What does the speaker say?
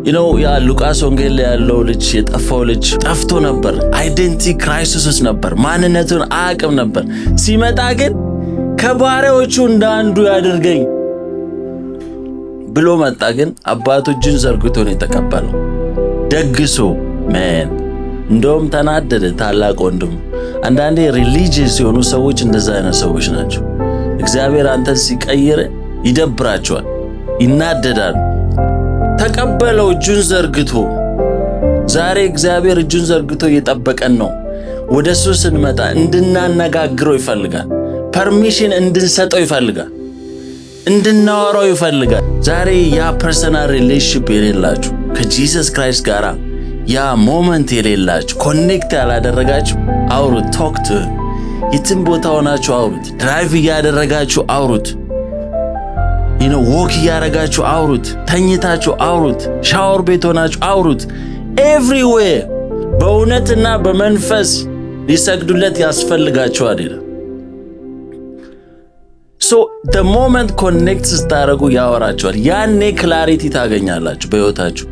ያ ሉቃስ ወንጌል ላይ ያለው ልጅ የጠፋው ልጅ ጠፍቶ ነበር። አይዴንቲቲ ክራይሲስ ነበር። ማንነቱን አያውቅም ነበር። ሲመጣ ግን ከባሪያዎቹ እንዳንዱ ያድርገኝ ብሎ መጣ። ግን አባቱ እጁን ዘርግቶ ነው የተቀበለው። ደግሶ እንደውም ተናደደ ታላቅ ወንድሙ። አንዳንዴ ሪሊጂየስ የሆኑ ሰዎች እንደዛ አይነት ሰዎች ናቸው። እግዚአብሔር አንተን ሲቀይር ይደብራቸዋል፣ ይናደዳሉ። ተቀበለው እጁን ዘርግቶ። ዛሬ እግዚአብሔር እጁን ዘርግቶ እየጠበቀን ነው። ወደሱ ስንመጣ እንድናነጋግረው ይፈልጋል። ፐርሚሽን እንድንሰጠው ይፈልጋል። እንድናወራው ይፈልጋል። ዛሬ ያ ፐርሰናል ሪሌሽንሺፕ የሌላችሁ ከጂሰስ ክራይስት ጋር ያ ሞመንት የሌላችሁ ኮኔክት ያላደረጋችሁ አውሩት። ቶክት የትም ቦታ ሆናችሁ አውሩት። ድራይቭ እያደረጋችሁ አውሩት። ወክ እያደረጋችሁ አውሩት። ተኝታችሁ አውሩት። ሻወር ቤት ሆናችሁ አውሩት። ኤቭሪዌር በእውነትና በመንፈስ ሊሰግዱለት ያስፈልጋችሁ አይደለም። ሶ the moment connect ስታደርጉ ያወራችኋል። ያኔ ክላሪቲ ታገኛላችሁ በሕይወታችሁ።